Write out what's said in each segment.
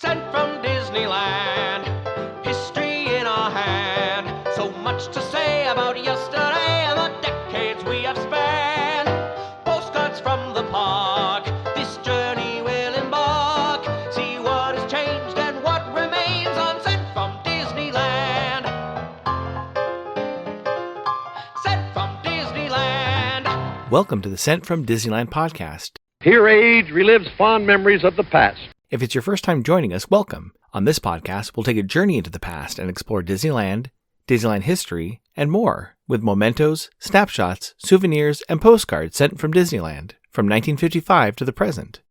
Sent from Disneyland, history in our hand. So much to say about yesterday and the decades we have spanned. Postcards from the park, this journey will embark. See what has changed and what remains on Sent from Disneyland. Sent from Disneyland. Welcome to the Sent from Disneyland podcast. Here age relives fond memories of the past. If it's your first time joining us, welcome. On this podcast, we'll take a journey into the past and explore Disneyland, Disneyland history, and more, with mementos, snapshots, souvenirs, and postcards sent from Disneyland, from 1955 to the present.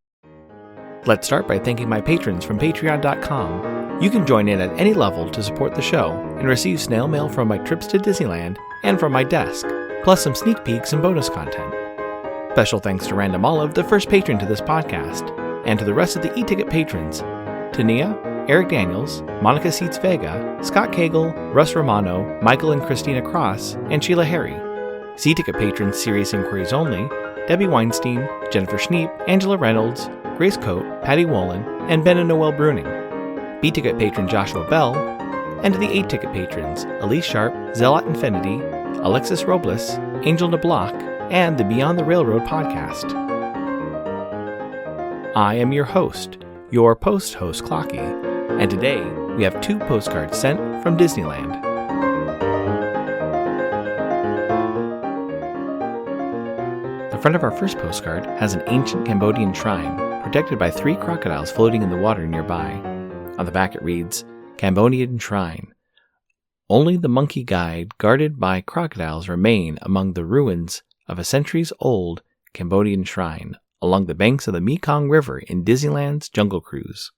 Let's start by thanking my patrons from patreon.com. You can join in at any level to support the show and receive snail mail from my trips to Disneyland and from my desk, plus some sneak peeks and bonus content. Special thanks to Random Olive, the first patron to this podcast, and to the rest of the e-ticket patrons, to Nia, Eric Daniels, Monica Seitz Vega, Scott Cagle, Russ Romano, Michael and Christina Cross, and Sheila Harry. C-ticket patrons Serious Inquiries Only, Debbie Weinstein, Jennifer Schneep, Angela Reynolds, Grace Coate, Patty Wolin, and Ben and Noel Bruning. B-ticket patron Joshua Bell, and to the A-ticket patrons Elise Sharp, Zealot Infinity, Alexis Robles, Angel DeBlock, and the Beyond the Railroad podcast. I am your host, your post-host Clocky, and today we have 2 postcards sent from Disneyland. The front of our first postcard has an ancient Cambodian shrine, protected by 3 crocodiles floating in the water nearby. On the back it reads, Cambodian Shrine. Only the monkey guide guarded by crocodiles remain among the ruins of a centuries-old Cambodian shrine along the banks of the Mekong River in Disneyland's Jungle Cruise.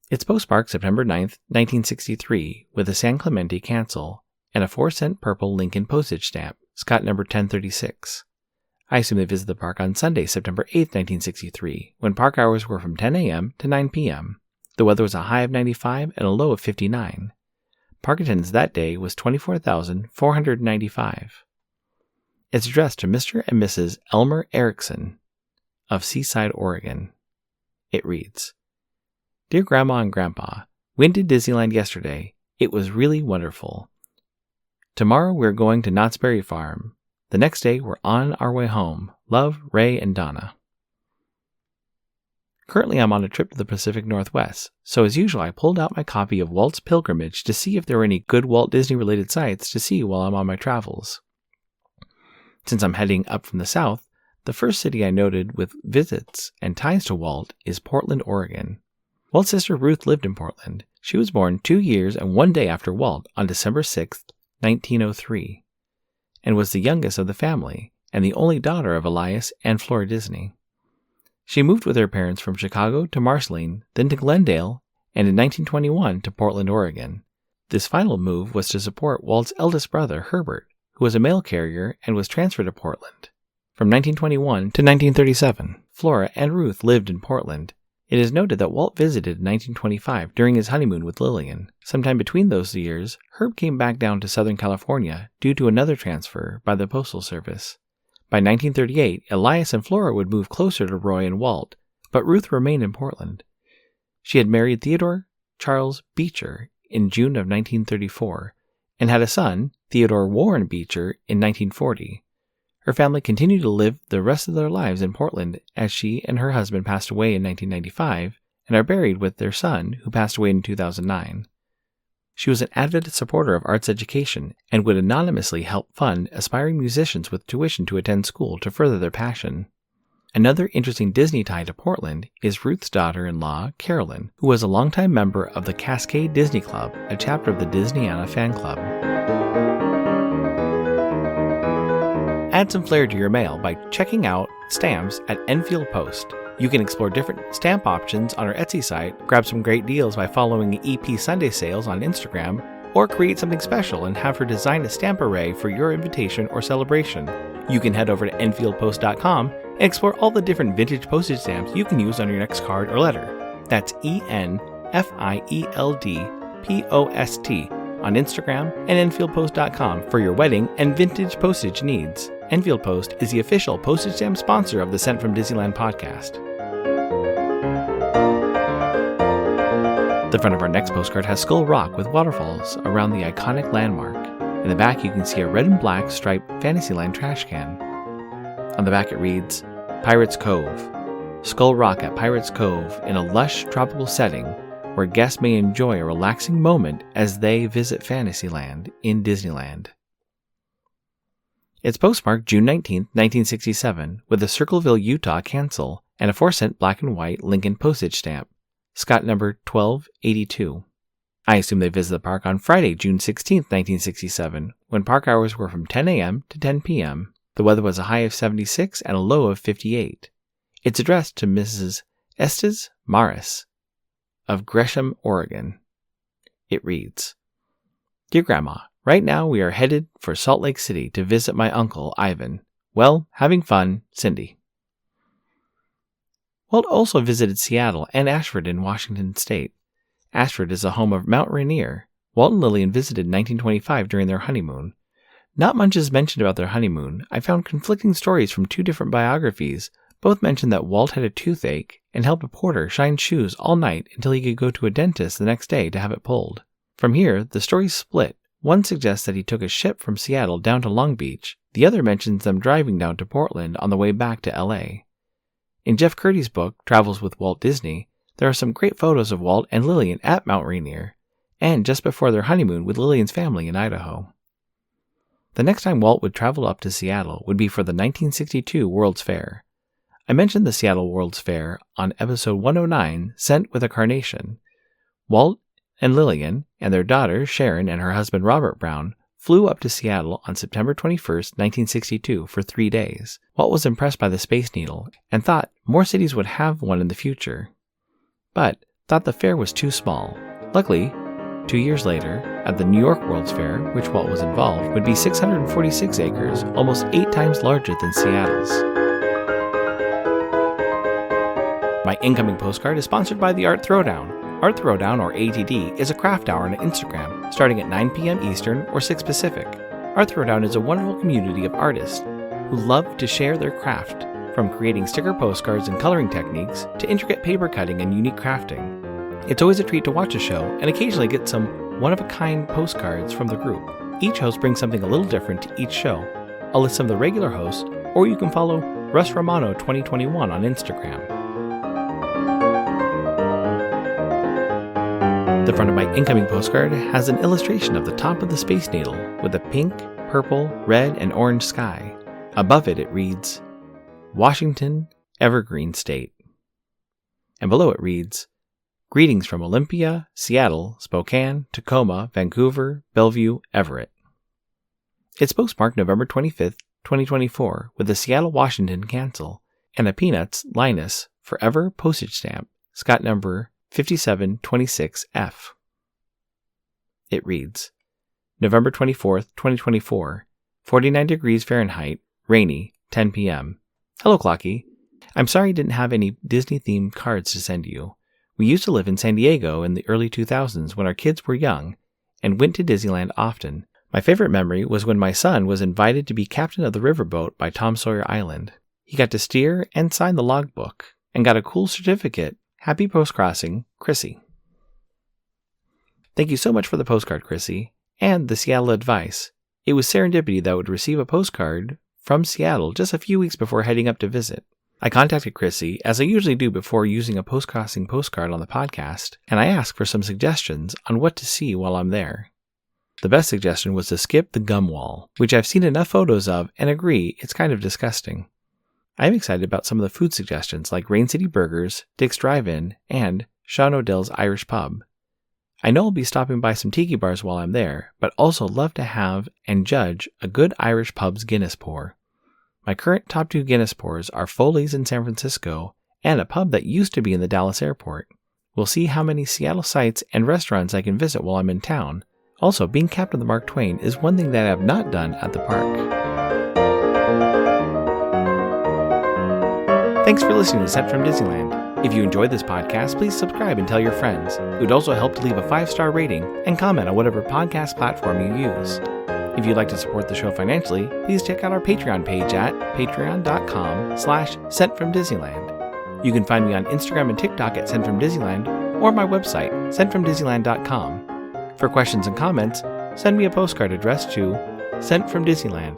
It's postmarked September 9th, 1963, with a San Clemente cancel and a 4-cent purple Lincoln postage stamp, Scott number 1036. I assume they visited the park on Sunday, September 8th, 1963, when park hours were from 10 a.m. to 9 p.m. The weather was a high of 95 and a low of 59. Park attendance that day was 24,495. It's addressed to Mr. and Mrs. Elmer Erickson of Seaside, Oregon. It reads, Dear Grandma and Grandpa, went to Disneyland yesterday. It was really wonderful. Tomorrow we're going to Knott's Berry Farm. The next day we're on our way home. Love, Ray and Donna. Currently I'm on a trip to the Pacific Northwest, so as usual I pulled out my copy of Walt's Pilgrimage to see if there were any good Walt Disney related sites to see while I'm on my travels. Since I'm heading up from the south, the first city I noted with visits and ties to Walt is Portland, Oregon. Walt's sister Ruth lived in Portland. She was born 2 years and 1 day after Walt on December 6, 1903, and was the youngest of the family and the only daughter of Elias and Flora Disney. She moved with her parents from Chicago to Marceline, then to Glendale, and in 1921 to Portland, Oregon. This final move was to support Walt's eldest brother, Herbert, who was a mail carrier and was transferred to Portland. From 1921 to 1937, Flora and Ruth lived in Portland. It is noted that Walt visited in 1925 during his honeymoon with Lillian. Sometime between those years, Herb came back down to Southern California due to another transfer by the Postal Service. By 1938, Elias and Flora would move closer to Roy and Walt, but Ruth remained in Portland. She had married Theodore Charles Beecher in June of 1934 and had a son, Theodore Warren Beecher, in 1940. Her family continued to live the rest of their lives in Portland as she and her husband passed away in 1995 and are buried with their son, who passed away in 2009. She was an avid supporter of arts education and would anonymously help fund aspiring musicians with tuition to attend school to further their passion. Another interesting Disney tie to Portland is Ruth's daughter-in-law, Carolyn, who was a longtime member of the Cascade Disney Club, a chapter of the Disneyana fan club. Add some flair to your mail by checking out stamps at Enfield Post. You can explore different stamp options on our Etsy site, grab some great deals by following EP Sunday Sales on Instagram, or create something special and have her design a stamp array for your invitation or celebration. You can head over to EnfieldPost.com and explore all the different vintage postage stamps you can use on your next card or letter. That's ENFIELDPOST on Instagram and EnfieldPost.com for your wedding and vintage postage needs. Enfield Post is the official postage stamp sponsor of the Sent from Disneyland podcast. The front of our next postcard has Skull Rock with waterfalls around the iconic landmark. In the back, you can see a red and black striped Fantasyland trash can. On the back, it reads, Pirates Cove. Skull Rock at Pirates Cove in a lush tropical setting where guests may enjoy a relaxing moment as they visit Fantasyland in Disneyland. It's postmarked June 19, 1967, with a Circleville, Utah cancel and a 4-cent black and white Lincoln postage stamp, Scott number 1282. I assume they visited the park on Friday, June 16, 1967, when park hours were from 10 a.m. to 10 p.m. The weather was a high of 76 and a low of 58. It's addressed to Mrs. Estes Maris of Gresham, Oregon. It reads, Dear Grandma, right now we are headed for Salt Lake City to visit my uncle, Ivan. Well, having fun, Cindy. Walt also visited Seattle and Ashford in Washington State. Ashford is the home of Mount Rainier. Walt and Lillian visited in 1925 during their honeymoon. Not much is mentioned about their honeymoon. I found conflicting stories from 2 different biographies. Both mentioned that Walt had a toothache and helped a porter shine shoes all night until he could go to a dentist the next day to have it pulled. From here, the stories split. One suggests that he took a ship from Seattle down to Long Beach. The other mentions them driving down to Portland on the way back to L.A. In Jeff Curdy's book, Travels with Walt Disney, there are some great photos of Walt and Lillian at Mount Rainier, and just before their honeymoon with Lillian's family in Idaho. The next time Walt would travel up to Seattle would be for the 1962 World's Fair. I mentioned the Seattle World's Fair on episode 109, Sent with a Carnation. Walt and Lillian and their daughter Sharon and her husband Robert Brown flew up to Seattle on September 21, 1962 for 3 days. Walt was impressed by the Space Needle and thought more cities would have one in the future, but thought the fair was too small. Luckily, 2 years later, at the New York World's Fair, which Walt was involved, would be 646 acres, almost 8 times larger than Seattle's. My incoming postcard is sponsored by the Art Throwdown. Art Throwdown, or ATD, is a craft hour on Instagram, starting at 9 p.m. Eastern or 6 Pacific. Art Throwdown is a wonderful community of artists who love to share their craft, from creating sticker postcards and coloring techniques to intricate paper cutting and unique crafting. It's always a treat to watch a show and occasionally get some one-of-a-kind postcards from the group. Each host brings something a little different to each show. I'll list some of the regular hosts, or you can follow Russ Romano 2021 on Instagram. The front of my incoming postcard has an illustration of the top of the Space Needle with a pink, purple, red, and orange sky. Above it, it reads, Washington, Evergreen State. And below it reads, Greetings from Olympia, Seattle, Spokane, Tacoma, Vancouver, Bellevue, Everett. It's postmarked November 25th, 2024, with a Seattle, Washington cancel and a Peanuts, Linus, Forever postage stamp, Scott number 5726F. It reads, November 24th, 2024, 49 degrees Fahrenheit, rainy, 10 p.m. Hello, Clocky. I'm sorry I didn't have any Disney-themed cards to send you. We used to live in San Diego in the early 2000s when our kids were young and went to Disneyland often. My favorite memory was when my son was invited to be captain of the riverboat by Tom Sawyer Island. He got to steer and sign the logbook and got a cool certificate. Happy post-crossing, Chrissy. Thank you so much for the postcard, Chrissy, and the Seattle advice. It was serendipity that I would receive a postcard from Seattle just a few weeks before heading up to visit. I contacted Chrissy, as I usually do before using a post-crossing postcard on the podcast, and I asked for some suggestions on what to see while I'm there. The best suggestion was to skip the gum wall, which I've seen enough photos of and agree it's kind of disgusting. I'm excited about some of the food suggestions like Rain City Burgers, Dick's Drive-In, and Sean O'Dell's Irish Pub. I know I'll be stopping by some tiki bars while I'm there, but also love to have and judge a good Irish pub's Guinness pour. My current top 2 Guinness pours are Foley's in San Francisco and a pub that used to be in the Dallas airport. We'll see how many Seattle sites and restaurants I can visit while I'm in town. Also, being captain of the Mark Twain is one thing that I have not done at the park. Thanks for listening to Sent from Disneyland. If you enjoyed this podcast, please subscribe and tell your friends. It would also help to leave a 5-star rating and comment on whatever podcast platform you use. If you'd like to support the show financially, please check out our Patreon page at patreon.com/sentfromdisneyland. You can find me on Instagram and TikTok at Sent from Disneyland, or my website, sentfromdisneyland.com. For questions and comments, send me a postcard addressed to Sent from Disneyland,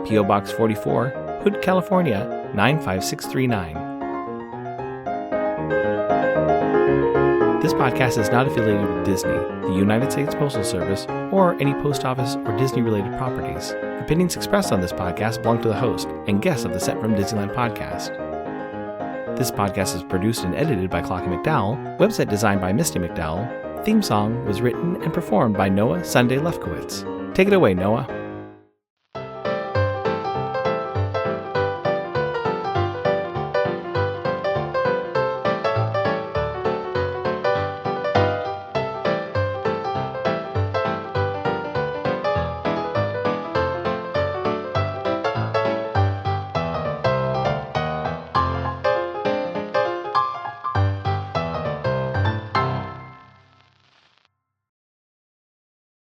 P.O. Box 44, Hood, California, 95639. This podcast is not affiliated with Disney, the United States Postal Service, or any post office or Disney-related properties. Opinions expressed on this podcast belong to the host and guests of the Sent from Disneyland podcast. This podcast is produced and edited by Clocky McDowell, website designed by Misty McDowell, theme song was written and performed by Noah Sunday Lefkowitz. Take it away, Noah.